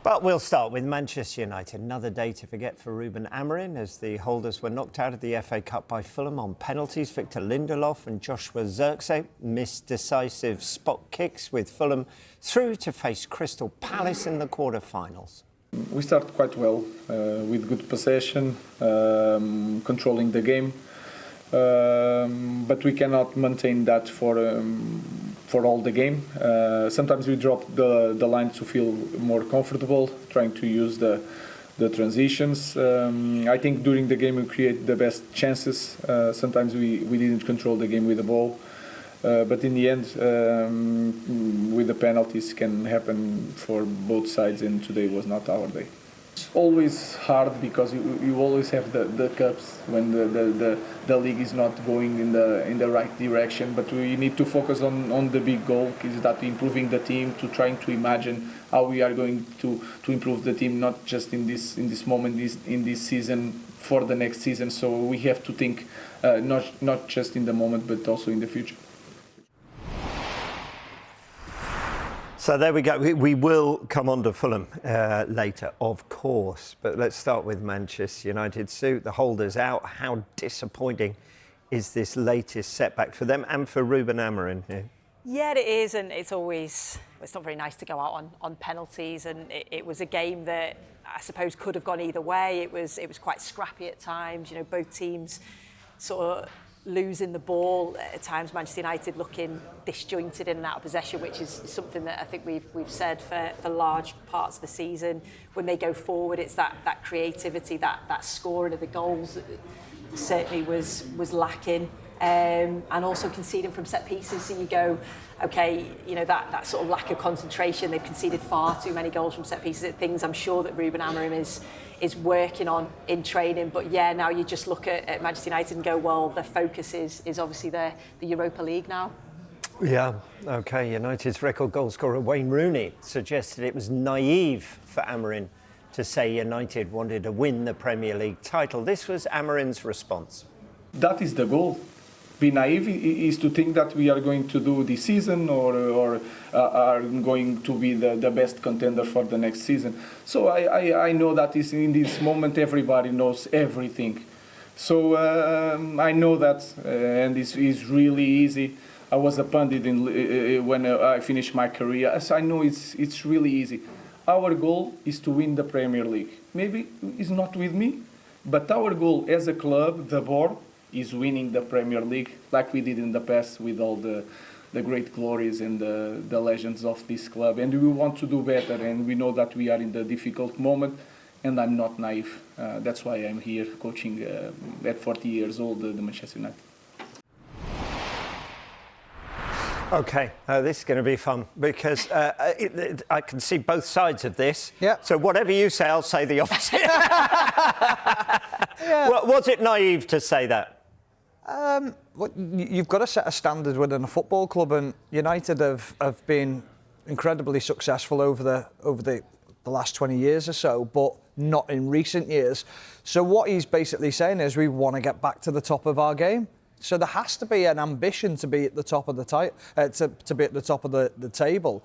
But we'll start with Manchester United. Another day to forget for Ruben Amorim as the holders were knocked out of the FA Cup by Fulham on penalties. Victor Lindelof and Joshua Zirkzee missed decisive spot kicks with Fulham through to face Crystal Palace in the quarter-finals. We started quite well with good possession, controlling the game, but we cannot maintain that for all the game. Sometimes we drop the line to feel more comfortable, trying to use the transitions. I think during the game we create the best chances. Sometimes we didn't control the game with the ball. But in the end, with the penalties can happen for both sides, and today was not our day. It's always hard because you always have the cups when the league is not going in the right direction. But we need to focus on the big goal, is that improving the team, to trying to imagine how we are going to improve the team, not just in this moment, in this season, for the next season. So we have to think not just in the moment, but also in the future. So there we go. We will come on to Fulham later, of course. But let's start with Manchester United. Sue, the holders out. How disappointing is this latest setback for them and for Ruben Amorim here? Yeah, it is, and it's not very nice to go out on penalties, and it was a game that I suppose could have gone either way. It was quite scrappy at times. You know, both teams sort of losing the ball at times. Manchester United looking disjointed in and out of possession, which is something that I think we've said for large parts of the season. When they go forward, it's that creativity, that scoring of the goals that certainly was lacking. And also conceding from set pieces. So you go, okay, you know, that sort of lack of concentration. They've conceded far too many goals from set pieces. Things I'm sure that Ruben Amorim is working on in training. But yeah, now you just look at Manchester United and go, well, their focus is obviously the Europa League now. Yeah, OK. United's record goal scorer Wayne Rooney suggested it was naive for Amorim to say United wanted to win the Premier League title. This was Amorim's response. That is the goal. Be naive is to think that we are going to do this season or are going to be the best contender for the next season. So I know that is in this moment everybody knows everything. So I know that, and it's really easy. I was a pundit when I finished my career, so I know it's really easy. Our goal is to win the Premier League. Maybe it's not with me, but our goal as a club, the board, is winning the Premier League like we did in the past with all the great glories and the legends of this club. And we want to do better, and we know that we are in the difficult moment, and I'm not naive. That's why I'm here coaching at 40 years old, the Manchester United. OK, this is going to be fun because I can see both sides of this. Yeah. So whatever you say, I'll say the opposite. Yeah. Was it naive to say that? You've got to set a standard within a football club, and United have been incredibly successful over the last 20 years or so, but not in recent years. So what he's basically saying is we want to get back to the top of our game. So there has to be an ambition to be at the top of the to be at the top of the table.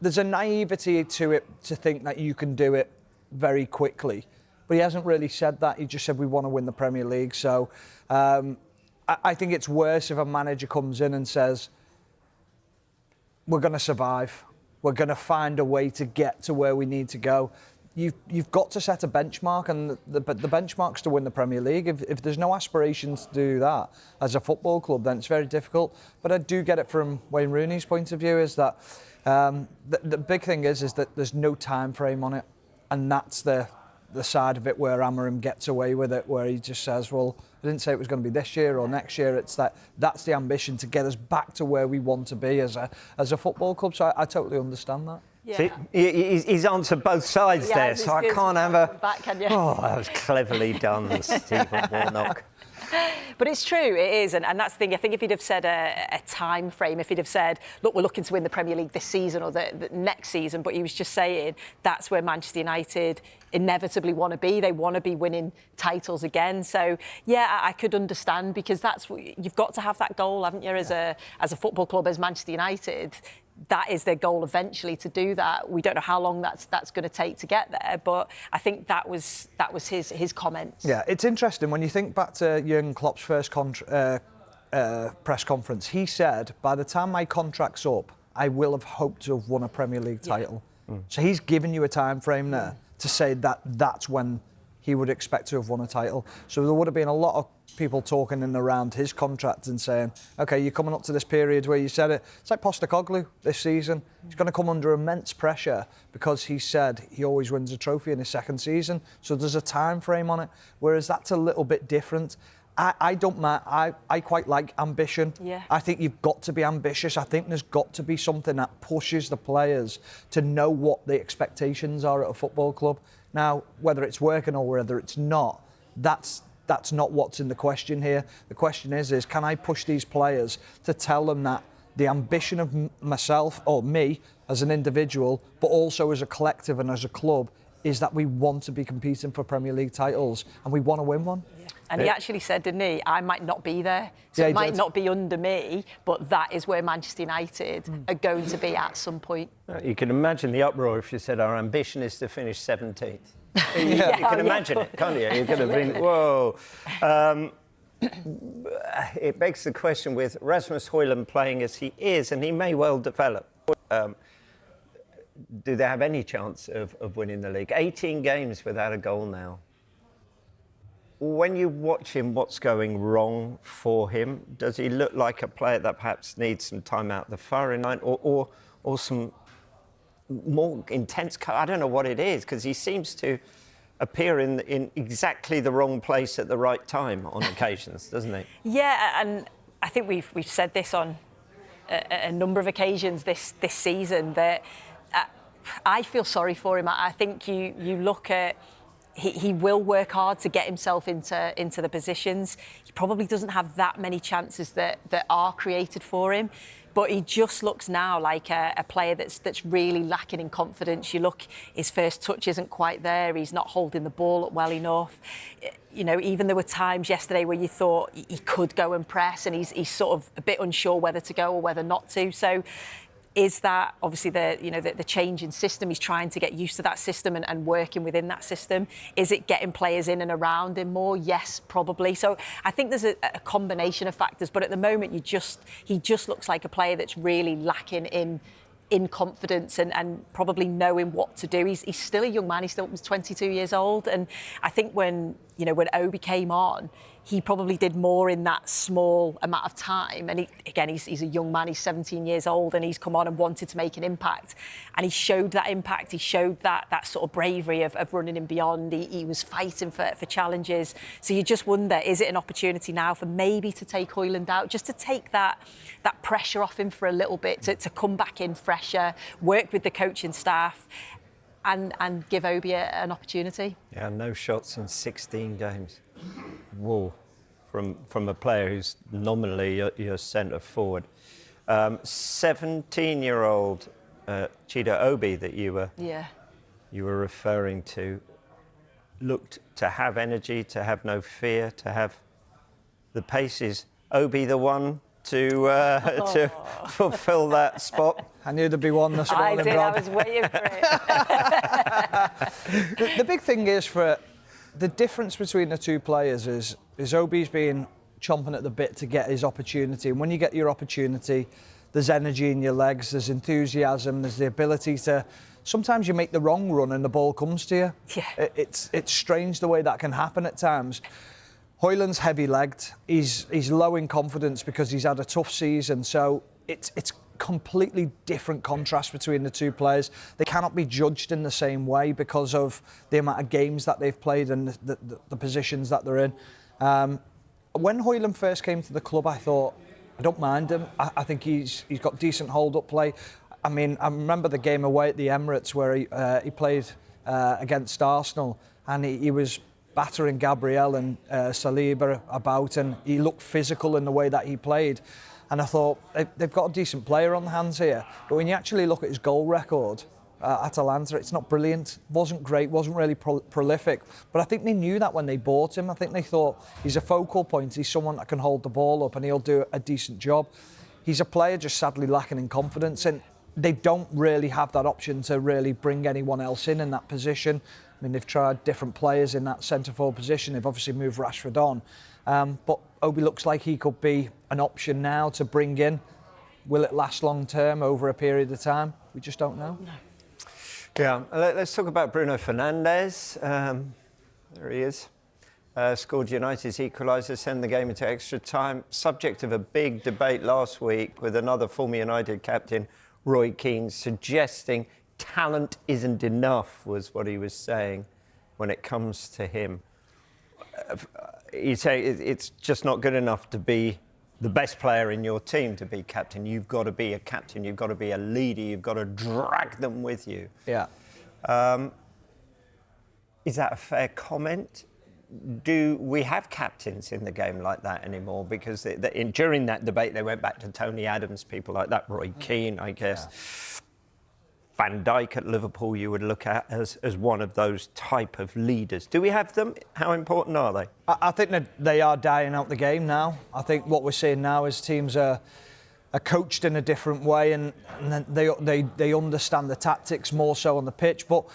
There's a naivety to it to think that you can do it very quickly. But he hasn't really said that. He just said we want to win the Premier League. So I think it's worse if a manager comes in and says, we're going to survive. We're going to find a way to get to where we need to go. You've got to set a benchmark, and the benchmark's to win the Premier League. If there's no aspirations to do that as a football club, then it's very difficult. But I do get it from Wayne Rooney's point of view, is that the big thing is that there's no time frame on it, and that's the side of it where Amorim gets away with it, where he just says, well, I didn't say it was going to be this year or next year. It's that's the ambition to get us back to where we want to be as a football club. So I totally understand that. Yeah. See, he's answered both sides there, so I can't have a... Back, can you? Oh, that was cleverly done, Stephen Warnock. But it's true, it is, and that's the thing. I think if he'd have said a time frame, if he'd have said, look, we're looking to win the Premier League this season or the next season, but he was just saying that's where Manchester United inevitably want to be. They want to be winning titles again. So, yeah, I could understand, because that's you've got to have that goal, haven't you, as a football club, as Manchester United. that is their goal eventually, to do that. We don't know how long that's going to take to get there, but I think that was his comments. Yeah, it's interesting when you think back to Jurgen Klopp's first press conference. He said, by the time my contract's up, I will have hoped to have won a Premier League title. So he's given you a time frame there to say that that's when he would expect to have won a title. So there would have been a lot of people talking in and around his contract and saying, OK, you're coming up to this period where you said it. It's like Postecoglou this season. He's going to come under immense pressure because he said he always wins a trophy in his second season. So there's a time frame on it, whereas that's a little bit different. I don't mind. I quite like ambition. Yeah. I think you've got to be ambitious. I think there's got to be something that pushes the players to know what the expectations are at a football club. Now, whether it's working or whether it's not, that's not what's in the question here. The question is can I push these players to tell them that the ambition of myself or me as an individual, but also as a collective and as a club, is that we want to be competing for Premier League titles and we want to win one. Yeah. And he actually said, didn't he, I might not be there, so Yeah, it might did. not be under me, but that is where Manchester United are going to be at some point. You can imagine the uproar if you said our ambition is to finish 17th. You can imagine it, can't you? You could have been, whoa. It begs the question, with Rasmus Højlund playing as he is, and he may well develop, do they have any chance of winning the league? 18 games without a goal now. When you watch him, what's going wrong for him? Does he look like a player that perhaps needs some time out the firing line or some more intense... I don't know what it is, because he seems to appear in exactly the wrong place at the right time on occasions, doesn't he? Yeah, and I think we've said this on a number of occasions this season, that I feel sorry for him. I think you look at... He will work hard to get himself into the positions. He probably doesn't have that many chances that are created for him, but he just looks now like a player that's really lacking in confidence. You look, his first touch isn't quite there. He's not holding the ball up well enough. You know, even there were times yesterday where you thought he could go and press, and he's sort of a bit unsure whether to go or whether not to. So, is that obviously the change in system? He's trying to get used to that system and working within that system. Is it getting players in and around him more? Yes, probably. So I think there's a combination of factors. But at the moment, he just looks like a player that's really lacking in confidence and probably knowing what to do. He's still a young man. He's still 22 years old. And I think when Obi came on, he probably did more in that small amount of time. And he's a young man, he's 17 years old, and he's come on and wanted to make an impact. And he showed that impact. He showed that sort of bravery of running in beyond. He was fighting for challenges. So you just wonder, is it an opportunity now for maybe to take Højlund out, just to take that pressure off him for a little bit, to come back in fresher, work with the coaching staff, and give Obi an opportunity? Yeah, no shots in 16 games. Whoa, from a player who's nominally your centre forward. 17-year-old Chido Obi that you were referring to looked to have energy, to have no fear, to have the pace. Is Obi the one to fulfil that spot? I knew there'd be one this morning, I did, Rob. I was waiting for it. The big thing is, for the difference between the two players is Obi's been chomping at the bit to get his opportunity. And when you get your opportunity, there's energy in your legs, there's enthusiasm, there's the ability to... Sometimes you make the wrong run and the ball comes to you. Yeah. It's strange the way that can happen at times. Højlund's heavy-legged. He's low in confidence because he's had a tough season. So it's completely different contrast between the two players. They cannot be judged in the same way because of the amount of games that they've played and the positions that they're in. When Højlund first came to the club, I thought, I don't mind him. I think he's got decent hold-up play. I mean, I remember the game away at the Emirates where he played against Arsenal, and he was battering Gabriel and Saliba about, and he looked physical in the way that he played. And I thought, they've got a decent player on the hands here. But when you actually look at his goal record at Atalanta, it's not brilliant. Wasn't great, wasn't really prolific. But I think they knew that when they bought him. I think they thought, he's a focal point, he's someone that can hold the ball up and he'll do a decent job. He's a player just sadly lacking in confidence. And they don't really have that option to really bring anyone else in that position. I mean, they've tried different players in that centre-forward position. They've obviously moved Rashford on. But Obi looks like he could be an option now to bring in. Will it last long-term over a period of time? We just don't know. No. Yeah, let's talk about Bruno Fernandes. There he is. Scored United's equaliser, send the game into extra time. Subject of a big debate last week with another former United captain, Roy Keane, suggesting talent isn't enough, was what he was saying when it comes to him. You say it's just not good enough to be the best player in your team to be captain. You've got to be a captain, you've got to be a leader, you've got to drag them with you. Yeah. Is that a fair comment? Do we have captains in the game like that anymore? Because during that debate, they went back to Tony Adams, people like that, Roy Keane, I guess. Yeah. Van Dijk at Liverpool you would look at as one of those type of leaders. Do we have them? How important are they? I think that they are dying out the game now. I think what we're seeing now is teams are coached in a different way and they understand the tactics more so on the pitch. But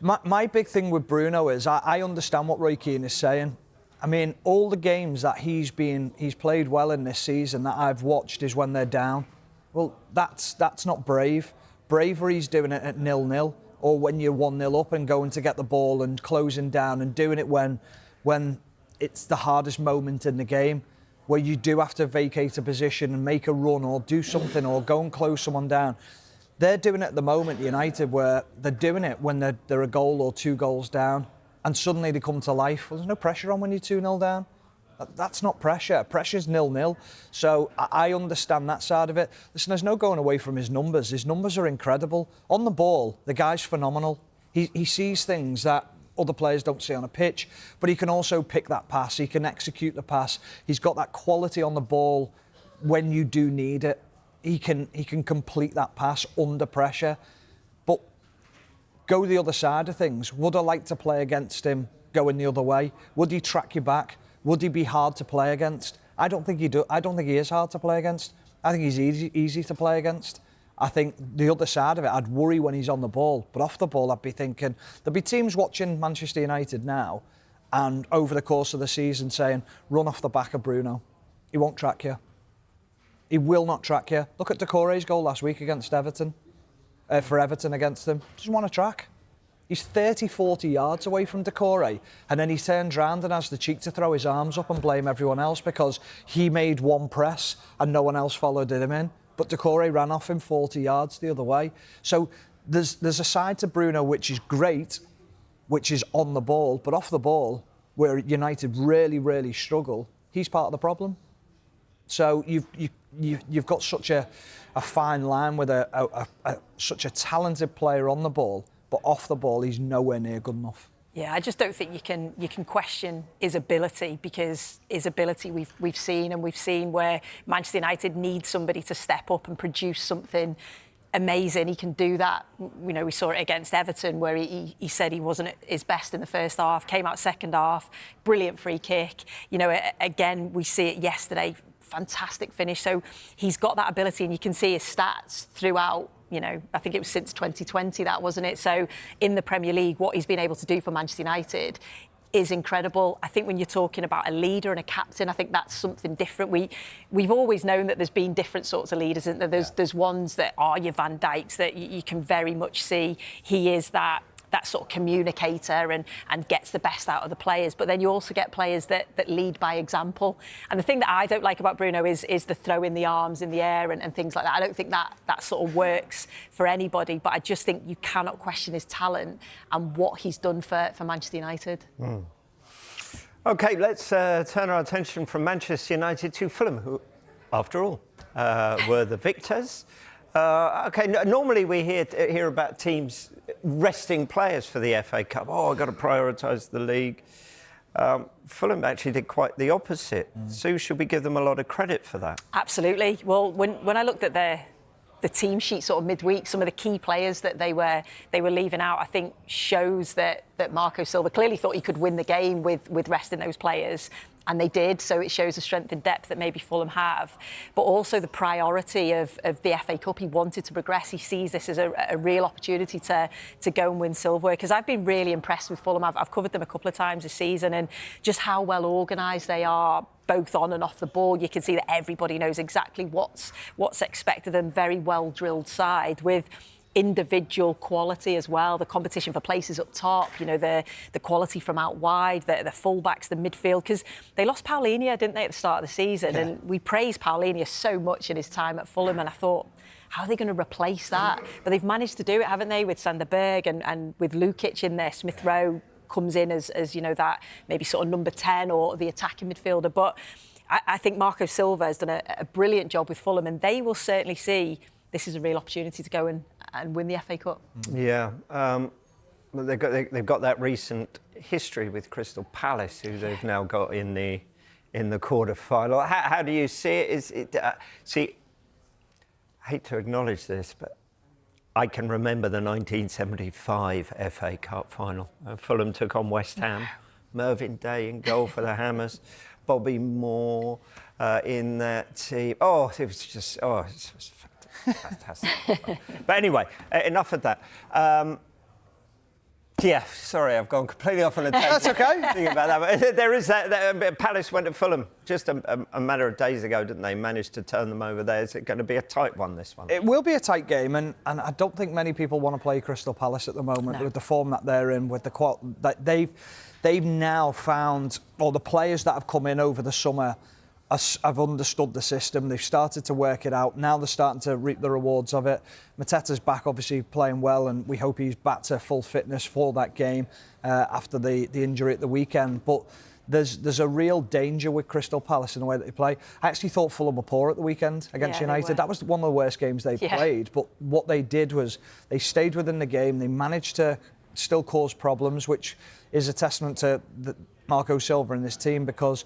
my big thing with Bruno is I understand what Roy Keane is saying. I mean, all the games that he's played well in this season that I've watched is when they're down. Well, that's not brave. Bravery's doing it at 0-0 or when you're 1-0 up and going to get the ball and closing down and doing it when it's the hardest moment in the game, where you do have to vacate a position and make a run or do something or go and close someone down. They're doing it at the moment, United, where they're doing it when they're a goal or 2 goals down and suddenly they come to life. Well, there's no pressure on when you're 2-0 down. That's not pressure. Pressure's 0-0. So I understand that side of it. Listen, there's no going away from his numbers. His numbers are incredible. On the ball, the guy's phenomenal. He sees things that other players don't see on a pitch, but he can also pick that pass. He can execute the pass. He's got that quality on the ball when you do need it. He can complete that pass under pressure. But go the other side of things. Would I like to play against him going the other way? Would he track you back? Would he be hard to play against? I don't think he is hard to play against. I think he's easy to play against. I think the other side of it, I'd worry when he's on the ball. But off the ball, I'd be thinking, there'll be teams watching Manchester United now and over the course of the season saying, run off the back of Bruno. He won't track you. He will not track you. Look at Doucouré's goal last week against Everton. For Everton against them. Doesn't want to track. He's 30, 40 yards away from Doucouré, and then he turns round and has the cheek to throw his arms up and blame everyone else because he made one press and no one else followed him in. But Doucouré ran off him 40 yards the other way. So there's a side to Bruno which is great, which is on the ball, but off the ball, where United really, really struggle, he's part of the problem. So you've got such a fine line with such a talented player on the ball, but off the ball, he's nowhere near good enough. Yeah, I just don't think you can question his ability, because his ability we've seen where Manchester United needs somebody to step up and produce something amazing. He can do that. You know, we saw it against Everton where he said he wasn't at his best in the first half, came out second half, brilliant free kick. You know, again, we see it yesterday, fantastic finish. So he's got that ability, and you can see his stats throughout. You know, I think it was since 2020, that wasn't it? So in the Premier League, what he's been able to do for Manchester United is incredible. I think when you're talking about a leader and a captain, I think that's something different. We've always known that there's been different sorts of leaders, isn't there? There's ones that are your Van Dijks that you can very much see he is that sort of communicator and gets the best out of the players. But then you also get players that lead by example. And the thing that I don't like about Bruno is the throw in the arms in the air and things like that. I don't think that sort of works for anybody, but I just think you cannot question his talent and what he's done for Manchester United. OK, let's turn our attention from Manchester United to Fulham, who, after all, were the victors. OK, normally we hear about teams resting players for the FA Cup. Oh, I've got to prioritise the league. Fulham actually did quite the opposite. So should we give them a lot of credit for that? Absolutely. Well, when I looked at the team sheet sort of midweek, some of the key players that they were leaving out, I think shows that Marco Silva clearly thought he could win the game with resting those players. And they did, so it shows the strength and depth that maybe Fulham have, but also the priority of the FA Cup. He wanted to progress. He sees this as a real opportunity to go and win silverware, because I've been really impressed with Fulham. I've covered them a couple of times this season, and just how well organised they are, both on and off the ball. You can see that everybody knows exactly what's expected of them. Very well drilled side with individual quality as well. The competition for places up top, you know, the quality from out wide, the fullbacks, the midfield, because they lost Paulinho, didn't they, at the start of the season? Yeah. And we praised Paulinho so much in his time at Fulham, and I thought, how are they going to replace that? But they've managed to do it, haven't they, with Sander Berg and with Lukic in there. Smith Rowe comes in as you know, that maybe sort of number 10 or the attacking midfielder. But I think Marco Silva has done a brilliant job with Fulham, and they will certainly see this is a real opportunity to go and win the FA Cup. Yeah, well, they've got that recent history with Crystal Palace, who they've now got in the quarter-final. How do you see it? Is it see? I hate to acknowledge this, but I can remember the 1975 FA Cup final. Fulham took on West Ham. Mervyn Day in goal for the Hammers. Bobby Moore in that team. Oh, it was just fantastic. But anyway, enough of that. Yeah, sorry, I've gone completely off on a tangent. That's okay. Thinking about that. But there is that. Palace went to Fulham just a matter of days ago, didn't they? Managed to turn them over there. Is it going to be a tight one, this one? It will be a tight game, and I don't think many people want to play Crystal Palace at the moment with the form that they're in, with the that they've now found, or the players that have come in over the summer have understood the system. They've started to work it out. Now they're starting to reap the rewards of it. Mateta's back, obviously playing well, and we hope he's back to full fitness for that game after the injury at the weekend. But there's a real danger with Crystal Palace in the way that they play. I actually thought Fulham were poor at the weekend against United. That was one of the worst games they played. But what they did was they stayed within the game. They managed to still cause problems, which is a testament to Marco Silva and this team, because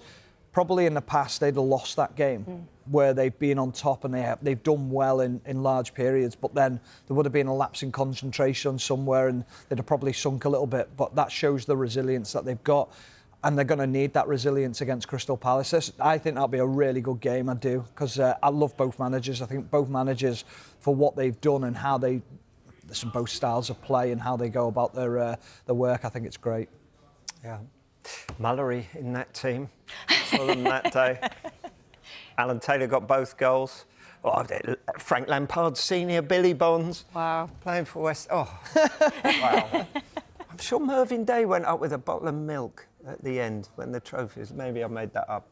probably in the past they'd have lost that game where they've been on top and they've done well in large periods, but then there would have been a lapse in concentration somewhere and they'd have probably sunk a little bit. But that shows the resilience that they've got, and they're going to need that resilience against Crystal Palace. I think that'll be a really good game, I do, because I love both managers. I think both managers, for what they've done and how there's both styles of play and how they go about their work, I think it's great. Yeah. Mallory in that team, Fulham that day. Alan Taylor got both goals. Oh, Frank Lampard Senior, Billy Bonds. Wow. Playing for West. Oh, wow. I'm sure Mervyn Day went up with a bottle of milk at the end when the trophies. Maybe I made that up.